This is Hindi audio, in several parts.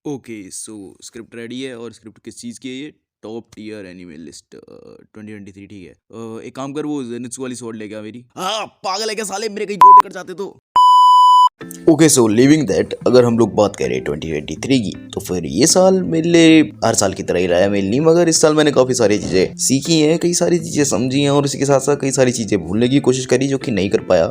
ओके सो स्क्रिप्ट रेडी है और स्क्रिप्ट किस चीज़ की है ये टॉप टियर एनिमे लिस्ट 2023 ठीक है। एक काम कर वो जेनित्सु वाली स्वॉर्ड लेके आ मेरी। हाँ पागल है क्या साले मेरे कहीं गोटे कर जाते तो। ओके सो लिविंग दैट अगर हम लोग बात करें 2023 की तो फिर ये साल मेरे लिए हर साल की तरह ही रहा है मेरे लिए, मगर इस साल मैंने काफ़ी सारी चीज़ें सीखी हैं, कई सारी चीज़ें समझी हैं और इसी के साथ साथ कई सारी चीज़ें भूलने की कोशिश करी जो कि नहीं कर पाया।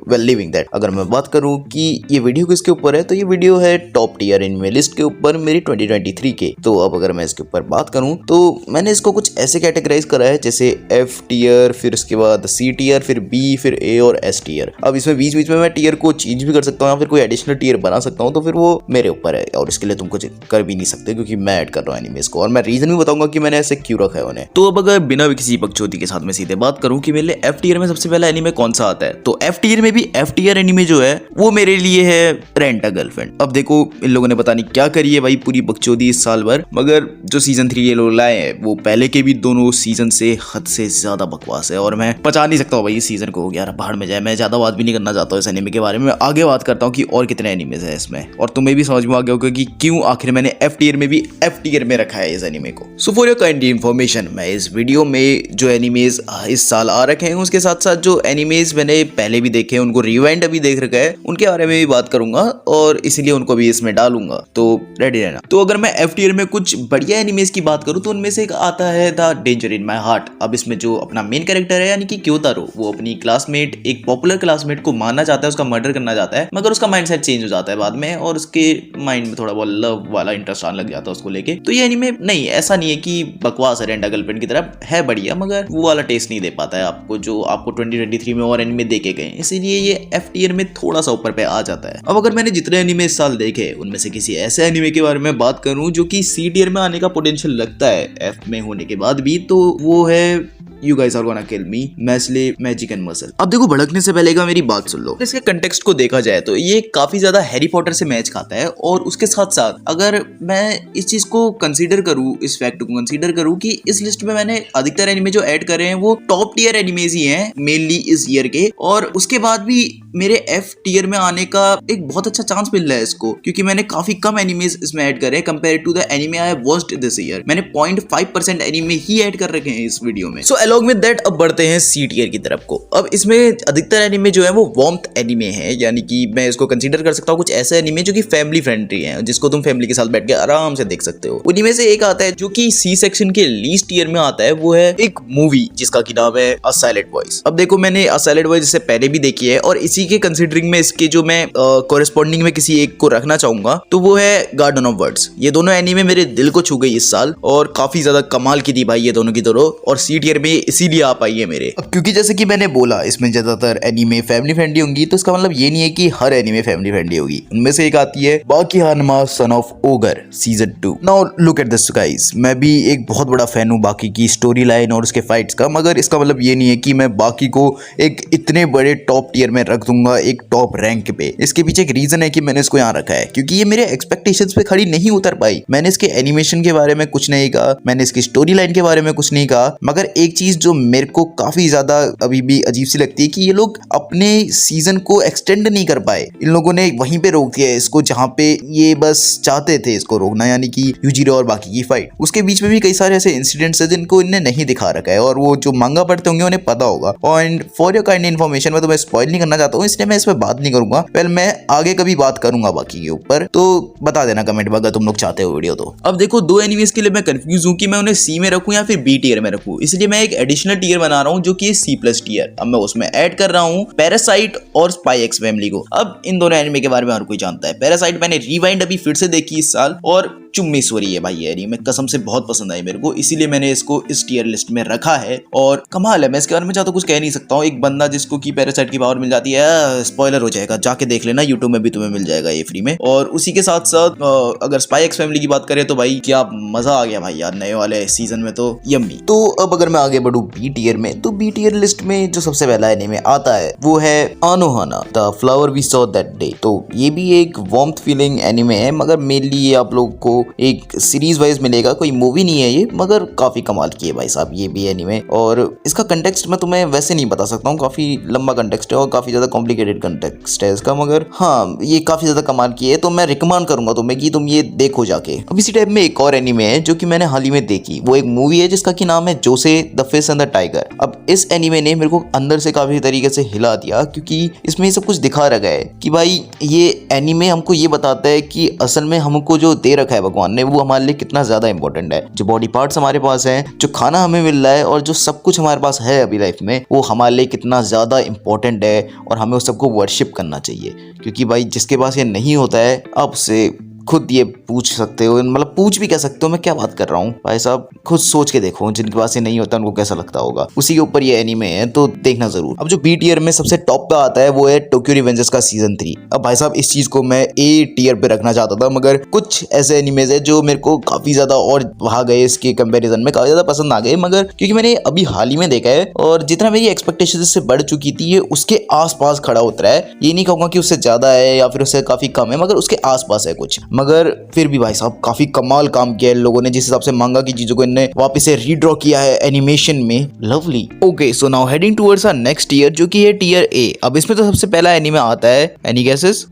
वेल लिविंग दैट अगर मैं बात करूं कि ये वीडियो किसके ऊपर है तो ये वीडियो है टॉप टियर एनिमे लिस्ट के ऊपर मेरी 2023 के। तो अब अगर मैं इसके ऊपर बात करूं तो मैंने इसको कुछ ऐसे कैटेगराइज करा है जैसे एफ टियर, फिर उसके बाद सी टियर, फिर बी, फिर ए और एस टियर। अब इसमें बीच बीच में मैं टियर को चेंज भी कर सकता हूँ या फिर कोई एडिशनल टियर बना सकता हूँ, तो फिर वो मेरे ऊपर है और इसके लिए तुम कुछ कर भी नहीं सकते क्योंकि मैं ऐड कर रहा हूँ एनिमेस को और मैं रीजन भी बताऊंगा कि मैंने ऐसे क्यों रखा है उन्हें। तो अब अगर बिना किसी बकचोदी के साथ में सीधे बात करूं कि मेरे लिए एफ टियर में सबसे पहला एनिमे कौन सा आता है तो एफ टियर में भी एफ टियर एनिमे जो है वो मेरे लिए है रेंट अ गर्लफ्रेंड। अब देखो इन लोगों ने पता नहीं क्या करी है भाई पूरी बकचोदी इस साल भर, मगर जो सीजन 3 ये लोग लाए हैं वो पहले के भी दोनों सीजन से हद से ज्यादा बकवास है और मैं पचा नहीं सकता हूँ भाई इस सीजन को। यार बाहर में जाए, मैं ज्यादा बात भी नहीं करना चाहता हूँ इस एनिमे के बारे में। आगे बात करता हूँ कि और कितने एनिमेज है इसमें और तुम्हें भी समझ में आ गया होगा कि क्यों आखिर मैंने एफ टियर में भी एफ टियर में रखा है इस एनिमे को। So for your kind information मैं इस वीडियो में जो एनिमेज इस साल आ रखे हैं उसके साथ साथ जो एनिमेज मैंने पहले भी देखे हैं उनको रिवाइंड अभी देख रखा है उनके बारे में भी बात करूंगा और इसीलिए उनको भी इसमें डालूंगा, तो रेडी रहना। तो अगर मैं एफ टियर में कुछ बढ़िया एनिमेज की बात करूं तो उनमें से एक आता है the danger in my heart. अब इसमें जो अपना मेन कैरेक्टर है यानी कि क्योतारो वो अपनी क्लासमेट, एक पॉपुलर क्लासमेट को मारना चाहता है, उसका मर्डर करना चाहता है, मगर उसका माइंडसेट चेंज हो जाता है बाद में और उसके माइंड में थोड़ा बहुत लव वाला इंटरेस्ट आने लग जाता है उसको लेके। तो ये एनीमे नहीं, ऐसा नहीं है कि बकवास है रेंट अ गर्लफ्रेंड की तरह, है बढ़िया मगर वो वाला टेस्ट नहीं दे पाता है आपको जो आपको 2023 में और एनीमे देखे गए, इसीलिए ये एफ टियर में थोड़ा सा ऊपर पे आ जाता है। अब अगर मैंने जितने एनीमे इस साल देखे उनमें से किसी ऐसे एनीमे के बारे में बात करूं जो कि सी टियर में आने का पोटेंशियल लगता है एफ में होने के बाद भी, तो वो है You guys are gonna kill me, Mashle magic and muscle. अब देखो भड़कने से पहले का मेरी बात सुन लो। इसके कंटेक्स्ट को देखा जाए तो ये काफी ज्यादा हैरी पॉटर से मैच खाता है और उसके साथ साथ अगर मैं इस चीज को कंसीडर करूं, इस फैक्ट को कंसीडर करूं कि इस लिस्ट में मैंने अधिकतर एनिमे जो ऐड करे हैं वो टॉप टियर एनिमेज ही हैं मेनली इस ईयर के, और उसके बाद भी मेरे एफ टियर में आने का एक बहुत अच्छा चांस मिल रहा है इसको क्योंकि मैंने काफी कम एनिमेज इसमें ऐड करे compare to the anime I have watched this year. मैंने 0.5% एनिमे ही ऐड कर रखे हैं इस वीडियो में। सो अलॉन्ग विद दैट अब बढ़ते हैं सी टियर की तरफ को। अब इसमें अधिकतर एनिमे जो है वो वार्मथ एनिमे है, यानी कि मैं इसको कंसीडर कर सकता हूँ कुछ ऐसे एनिमे जो कि फैमिली फ्रेंडली हैं, जिसको तुम फैमिली के साथ बैठ के आराम से देख सकते हो। उन्हीं में से एक आता है जो कि सी सेक्शन के लीस्ट ईयर में आता है, वो है एक मूवी जिसका की नाम है अ साइलेंट वॉइस। अब देखो मैंने अ साइलेंट वॉइस इससे पहले भी देखी है और इसी के कंसिडरिंग में इसके जो मैं कोरेस्पॉन्डिंग में किसी एक को रखना चाहूंगा तो वो है गार्डन ऑफ वर्ड्स। ये दोनों एनिमे मेरे दिल को छू गई इस साल और काफी ज्यादा कमाल की थी भाई ये दोनों की दोनों, और सी टियर में इसीलिए आ पाई है मेरे। अब क्योंकि जैसे कि मैंने बोला इसमें ज्यादातर एनिमे फैमिली फ्रेंडली होंगी, तो इसका मतलब ये नहीं है कि हर एनिमे फैमिली फ्रेंडली होगी। उनमें से एक आती है Baki Hanma son of ogre season 2। Now look at this guys, मैं भी एक बहुत बड़ा फैन हूँ बाकी की स्टोरी लाइन और उसके फाइट्स का, मगर इसका मतलब ये नहीं है कि मैं बाकी को एक इतने बड़े टॉप टियर में रख दूंगा, एक टॉप रैंक पे। इसके पीछे एक रीजन है कि मैंने इसको यहाँ रखा है क्योंकि ये मेरे एक्सपेक्टेशंस पे खड़ी नहीं उतर पाई। मैंने इसके एनिमेशन के बारे में कुछ नहीं कहा, मैंने इसकी स्टोरी लाइन के बारे में कुछ नहीं कहा, मगर एक चीज जो मेरे को काफी ज्यादा अभी भी अजीब सी लगती है कि ये लोग अपने सीजन को एक्सटेंड नहीं कर पाए। इन लोगों ने वहीं पे रोक दिया इसको जहां पे ये बस चाहते थे इसको रोकना, यानी कि यूजिरो और बाकी की फाइट। उसके बीच में भी कई सारे ऐसे इंसिडेंट्स हैं जिनको इन्हें नहीं दिखा रखा है और वो जो मांगा पढ़ते होंगे उन्हें पता होगा। And for your kind information मैं तुम्हें स्पॉइल नहीं करना चाहता हूँ इसलिए मैं इस पर बात नहीं करूंगा। वेल मैं आगे कभी बात करूंगा बाकी के ऊपर, तो बता देना कमेंट में अगर तुम लोग चाहते हो वीडियो तो। अब देखो दो एनिमेज के लिए मैं कंफ्यूज हूँ कि मैं उन्हें सी में रखूँ या फिर बी टियर में रखूँ, इसलिए मैं एक एडिशनल टियर बना रहा हूँ जो कि सी प्लस टियर। अब मैं उसमें ऐड कर रहा हूँ पैरासाइट और स्पाई एक्स फैमिली को। अब इन दोनों एनिमे के बारे में हर कोई जानता है। पैरासाइट मैंने रिवाइंड अभी फिर से देखी इस साल और चुम्मेश्वरी है भाई ये एनीमे, कसम से बहुत पसंद आई मेरे को, इसीलिए मैंने इसको इस टियर लिस्ट में रखा है। और कमाल है, मैं इसके बारे में ज्यादा कुछ कह नहीं सकता हूँ। एक बंदा जिसको की पैरासाइट की पावर मिल जाती है, स्पॉइलर हो जाएगा, जाके देख लेना यूट्यूब में भी तुम्हें मिल जाएगा ये फ्री में। और उसी के साथ साथ अगर स्पाई एक्स फैमिली की बात करें तो भाई क्या मजा आ गया भाई यार नए वाले सीजन में, तो यम्मी। तो अब अगर मैं आगे बढ़ूं बी टियर में, तो बी टियर लिस्ट में जो सबसे पहला एनीमे आता है वो है Anohana the flower we saw that day. तो ये भी एक वार्मथ फीलिंग एनीमे है, मगर मेनली ये आप लोग को आपको एक सीरीज वाइज मिलेगा, कोई मूवी नहीं है ये, मगर काफी कमाल की है भाई साहब ये भी एनीमे। और इसका कंटेक्स्ट मैं तुम्हें वैसे नहीं बता सकता हूँ, काफी लंबा कंटेक्स्ट है और काफी ज्यादा कॉम्प्लिकेटेड कंटेक्स्ट है इसका, मगर हाँ ये काफी ज्यादा कमाल की है, तो मैं रिकमेंड करूंगा तुम्हें कि तुम ये देखो जाके। अब इसी टाइप में एक और एनीमे है जो कि मैंने हाल ही में देखी, वो एक मूवी है जिसका की नाम है Josee the fish and the tiger. अब इस एनीमे ने मेरे को अंदर से काफी तरीके से हिला दिया, क्योंकि इसमें ये सब कुछ दिखा रखा है कि भाई ये एनीमे हमको ये बताता है कि असल में हमको जो दे रखा है भगवान ने वो हमारे लिए कितना ज्यादा इंपॉर्टेंट है। जो बॉडी पार्ट्स हमारे पास है, जो खाना हमें मिल रहा है और जो सब कुछ हमारे पास है अभी लाइफ में, वो हमारे लिए कितना ज्यादा इंपॉर्टेंट है और हमें उस सबको वर्शिप करना चाहिए। क्योंकि भाई जिसके पास ये नहीं होता है, आप उससे खुद ये पूछ सकते हो, मतलब पूछ भी कह सकते हो मैं क्या बात कर रहा हूँ भाई साहब, खुद सोच के देखो जिनके पास ये नहीं होता उनको कैसा लगता होगा। उसी के ऊपर ये एनीमे है, तो देखना जरूर। अब जो बी टियर में सबसे टॉप पे आता है वो है टोक्यो रिवेंजर्स का सीजन 3। अब भाई साहब इस चीज को मैं ए टियर पे रखना चाहता था, मगर कुछ ऐसे एनीमेज है जो मेरे को काफी ज्यादा और वहां गए इसके कंपेरिजन में काफी ज्यादा पसंद आ गए, मगर क्योंकि मैंने अभी हाल ही में देखा है और जितना मेरी एक्सपेक्टेशन से बढ़ चुकी थी ये उसके आसपास खड़ा उतरा है। ये नहीं कहूंगा कि उससे ज्यादा है या फिर उससे काफी कम है, मगर उसके आसपास है कुछ, मगर फिर भी भाई साहब काफी कमाल काम किया है लोगों ने, जिस हिसाब से मांगा की चीजों को इन्होंने वापस से रीड्रॉ किया है एनिमेशन में। Lovely. Okay so now heading towards our next year जो कि है टियर ए। अब इसमें तो सबसे पहला एनीमे आता है, एनी गेसेस?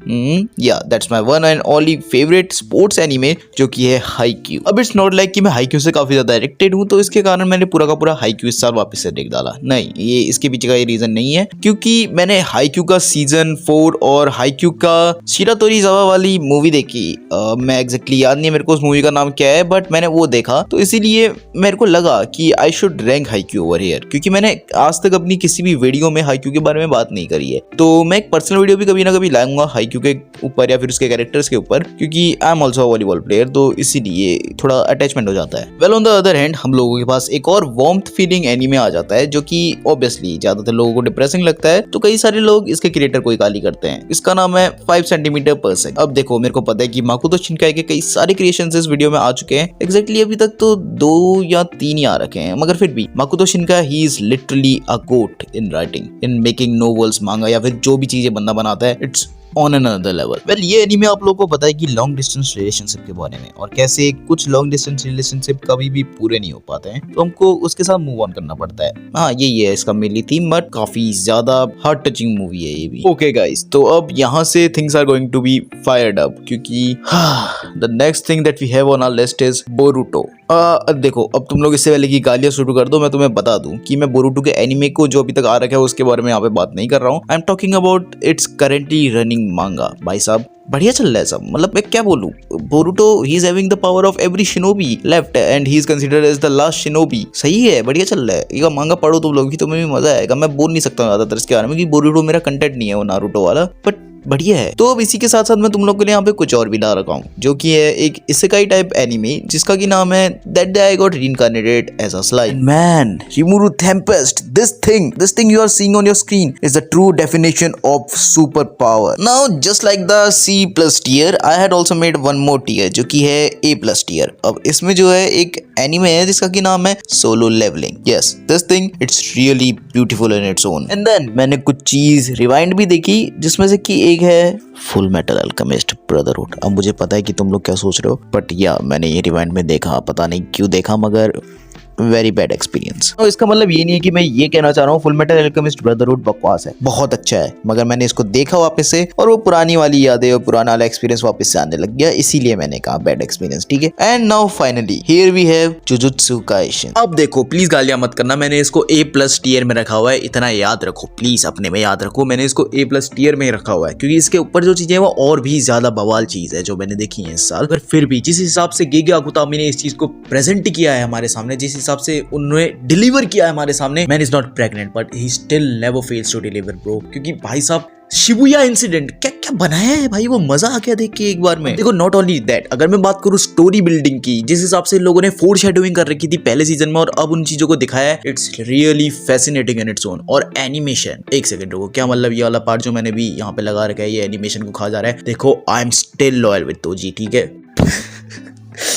या that's my one and only favourite sports anime जो कि है हाईक्यू। अब इट्स नॉट लाइक कि मैं हाईक्यू से काफी ज्यादा एडिक्टेड हूं, तो इसके कारण मैंने पूरा का पूरा हाईक्यू इस साल वापस से देख डाला। नहीं, ये इसके पीछे का ये रीजन नहीं है, क्योंकि मैंने हाईक्यू का सीजन 4 और हाईक्यू का शिरातोरीजावा वाली मूवी देखी। मैं एग्जैक्टली याद नहीं है मेरे को उस मूवी का नाम क्या है, बट मैंने वो देखा, तो इसीलिए मेरे को लगा कि I should rank Haikyu over here, क्योंकि मैंने आज तक अपनी किसी भी वीडियो में हाईक्यू के बारे में बात नहीं करी है। तो मैं एक पर्सनल वीडियो भी कभी ना कभी लाऊंगा हाईक्यू के ऊपर या फिर उसके कैरेक्टर्स के ऊपर, क्योंकि I am also volleyball player, तो इसीलिए थोड़ा अटैचमेंट हो जाता है। Well on the other hand हम लोगों के पास एक और वार्मथ फीलिंग एनीमे आ जाता है जो कि ऑब्वियसली ज्यादातर लोगों को डिप्रेसिंग लगता है, तो कई सारे लोग इसके क्रिएटर को ही गाली करते हैं। इसका नाम है 5 सेंटीमीटर पर सेकंड। अब देखो मेरे को पता है कि माकोतो शिनकाई के कई सारे क्रिएशंस इस वीडियो में आ चुके हैं, एग्जैक्टली अभी तक तो 2 या 3 ही आ रखे हैं, मगर फिर भी Makoto Shinkai he is literally a goat in writing, in making novels, manga या फिर जो भी चीजें बंदा बनाता है, it's on another level. Well ये एनीमे आप लोगों को पता है कि लॉन्ग डिस्टेंस रिलेशनशिप के बारे में, और कैसे कुछ लॉन्ग डिस्टेंस रिलेशनशिप कभी भी पूरे नहीं हो पाते हैं, तो हमको उसके साथ मूव ऑन करना पड़ता है। हाँ यही है इसका मेनली थीम, बट काफी ज्यादा हार्ट टचिंग मूवी है ये भी। ओके गाइस, तो अब यहाँ से things are going to be fired up, क्योंकि the next thing that we have on our list is Boruto. देखो अब तुम लोग इससे पहले की गालियां शुरू कर दो, मैं तुम्हें बता दूं कि मैं बोरुटो के एनीमे को जो अभी तक आ रखा है उसके बारे में यहाँ पे बात नहीं कर रहा हूँ। I am talking about it's currently running मांगा। भाई साहब बढ़िया चल रहा है सब, मतलब मैं क्या बोलूं, Boruto he is having the power of every shinobi left and he is considered as the last shinobi. सही है, बढ़िया चल रहा है, ये मांगा पढ़ो तुम लोग भी, तुम्हें भी मजा आएगा। मैं बोल नहीं सकता ज्यादातर इसके बारे में, क्योंकि बोरुटो मेरा कंटेंट नहीं है वो नारुतो वाला, बट बढ़िया है। तो अब इसी के साथ साथ मैं तुम लोग के लिए यहाँ पे कुछ और भी ला रखा हूँ, जो कि है एक इसेकाई टाइप एनीमे जिसका की नाम है that day I got reincarnated as a slime man. Rimuru Tempest, this thing you are seeing on your screen is the true definition of superpower. Now just like the C+ tier, I had also made one more tier जो कि है A+ tier। अब इसमें जो है एक एनीमे है जिसका की नाम है solo leveling. Yes, this thing it's really beautiful in its own। And then मैंने कुछ चीज रिवाइंड भी देखी, जिसमें से कि एक है फुल मेटल अल्केमिस्ट ब्रदरहुड। अब मुझे पता है कि तुम लोग क्या सोच रहे हो, बट या मैंने ये रिवाइंड में देखा, पता नहीं क्यों देखा, मगर वेरी बैड एक्सपीरियंस। तो इसका मतलब ये नहीं है कि मैं ये कहना चाह रहा हूँ फुल मेटल अल्केमिस्ट ब्रदरहुड बकवास है, बहुत अच्छा है, मगर मैंने इसको देखा वापस से और वो पुरानी वाली यादें और पुराना वाला एक्सपीरियंस वापस से आने लग गया, इसीलिए मैंने कहा बैड एक्सपीरियंस। ठीक है, and now finally here we have jujutsu kaisen. अब देखो प्लीज गालियां मत करना, मैंने इसको A+ टियर में रखा हुआ है, इतना याद रखो प्लीज, अपने में याद रखो, मैंने इसको A+ टियर में रखा हुआ है, क्योंकि इसके ऊपर जो चीजें वो और भी ज्यादा बवाल चीज है जो मैंने देखी है इस साल। पर फिर भी जिस हिसाब से गेगे आकुतामी ने इस चीज को प्रेजेंट किया है हमारे सामने, जिस हिसाब से उन्होंने डिलीवर किया है हमारे सामने, man is not pregnant but he still never fails to deliver bro. क्योंकि भाई साहब शिबुया इंसिडेंट क्या क्या बनाया है भाई, वो मजा आ गया देख के एक बार में। देखो नॉट ओनली दैट, अगर मैं बात करूं स्टोरी बिल्डिंग की, जिस हिसाब से लोगों ने फोर शेडोइंग कर रखी थी पहले सीजन में और अब उन चीजों को दिखाया है, it's really fascinating in its own. और एनिमेशन, एक सेकंड रुको, क्या मतलब ये वाला पार्ट जो मैंने भी यहाँ पे लगा रखा है ये एनिमेशन को खा जा रहा है। देखो I am still loyal with Toji, ठीक है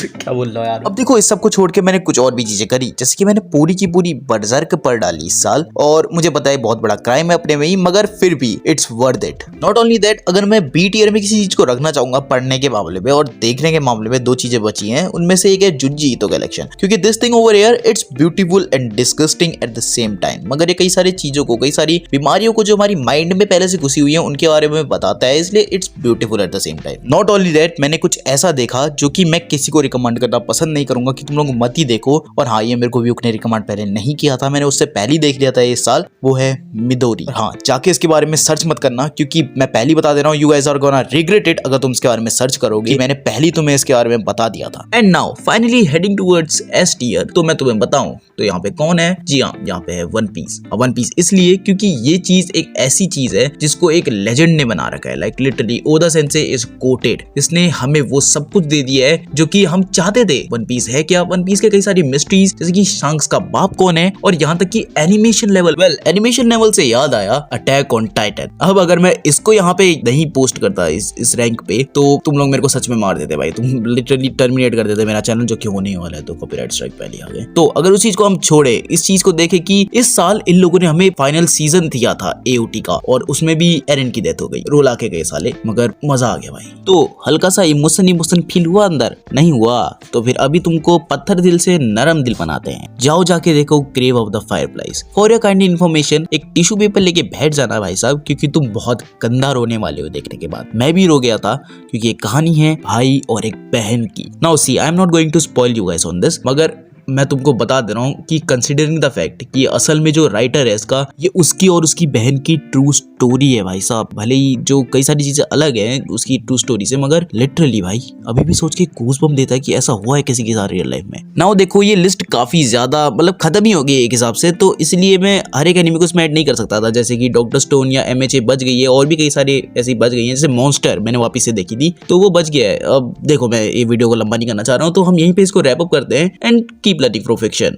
क्या बोल रहा हो यार। अब देखो इस सब को छोड़ के मैंने कुछ और भी चीजें करी, जैसे कि मैंने पूरी की पूरी बर्जर्क पढ़ डाली इस साल, और मुझे पता है बहुत बड़ा क्राइम है अपने में ही, मगर फिर भी it's worth it. Not only that, अगर मैं बी टियर में किसी चीज को रखना चाहूंगा पढ़ने के मामले में और देखने के मामले में, दो चीजें बची हैं, उनमें से एक है जुंजी ईतो कलेक्शन, क्योंकि this thing over here it's beautiful and disgusting at the same time. मगर ये कई सारी चीजों को, कई सारी बीमारियों को जो हमारी माइंड में पहले से घुसी हुई है उनके बारे में बताता है, इसलिए it's beautiful at the same time. Not only that, मैंने कुछ ऐसा देखा जो कि मैं किसी को रिकमेंड करना पसंद नहीं करूंगा कि तुम लोग मत ही देखो। और हाँ, ये मेरे को व्यूक ने रिकमेंड पहले नहीं किया था, मैंने उससे पहले ही देख लिया था इस साल, वो है मिडोरी। हाँ, जाके इसके बारे में सर्च मत करना, क्योंकि मैं पहले पता दे रहा हूँ, you guys are gonna regret it अगर तुम इसके बारे में सर्च करोगे। मैंने पहले तुम्हें इसके बारे में बता दिया था। And now finally heading towards S tier, तो मैं तुम्हें बताऊं तो यहाँ पे कौन है? जी हाँ, यहाँ पे है वन पीस। वन पीस इसलिए क्योंकि ये चीज एक ऐसी चीज है जिसको एक लेजेंड ने बना रखा है। लाइक लिटरली ओदा सेंसे इज कोटेड, इसने हमें वो सब कुछ दे दिया है जो कि हम चाहते थे। वन पीस है क्या? वन पीस के कई सारी मिस्ट्रीज, जैसे कि शांक्स का बाप कौन है, और यहाँ तक कि animation level. Well, animation level से याद आया अटैक ऑन टाइटन। अब अगर मैं इसको यहाँ पे नहीं पोस्ट करता इस रैंक पे, तो तुम लोग मेरे को सच में मार देते भाई, तुम लिटरली टर्मिनेट कर देते मेरा चैनल, जो कि होने वाला है, तो कॉपीराइट स्ट्राइक पहले आ गए। तो अगर उस चीज को हम छोड़े, इस चीज को देखे कि इस साल इन लोगों ने हमें फाइनल सीजन दिया था एओटी का, और उसमें भी एरन की डेथ हो गई, रोला के गए साले, मगर मजा आ गया भाई। तो हल्का सा इमोशन फील हुआ अंदर? नहीं हुआ तो फिर अभी तुमको पत्थर दिल से नरम दिल बनाते हैं। जाओ जाके देखो grave of the fireflies. For your kind information, एक टिश्यू पेपर लेके बैठ जाना भाई साहब, क्योंकि तुम बहुत गंदा रोने वाले हो देखने के बाद। मैं भी रो गया था, क्योंकि एक कहानी है भाई और एक बहन की। Now see, I am not going to spoil you guys on this, मगर मैं तुमको बता दे रहा हूँ कि कंसिडरिंग द फैक्ट कि असल में जो राइटर है इसका, ये उसकी और उसकी बहन की ट्रू स्टोरी है भाई साहब। भले ही जो कई सारी चीजें अलग हैं उसकी ट्रू स्टोरी से, मगर लिटरली भाई अभी भी सोच के गूज़बम्प देता है कि ऐसा हुआ है किसी के साथ रियल लाइफ में। नाउ देखो, ये लिस्ट काफी ज्यादा मतलब खत्म ही हो गई एक हिसाब से, तो इसलिए मैं हर एक एनिमे को इसमें ऐड नहीं कर सकता था। जैसे कि डॉक्टर स्टोन या MHA बच गई है, और भी कई सारे ऐसी बच गई है, जैसे मॉन्स्टर मैंने वापस से देखी थी तो वो बच गया है। अब देखो, मैं ये वीडियो को लंबा नहीं करना चाह रहा हूँ, तो हम यहीं पे इसको रैप अप करते हैं and keep learning from fiction.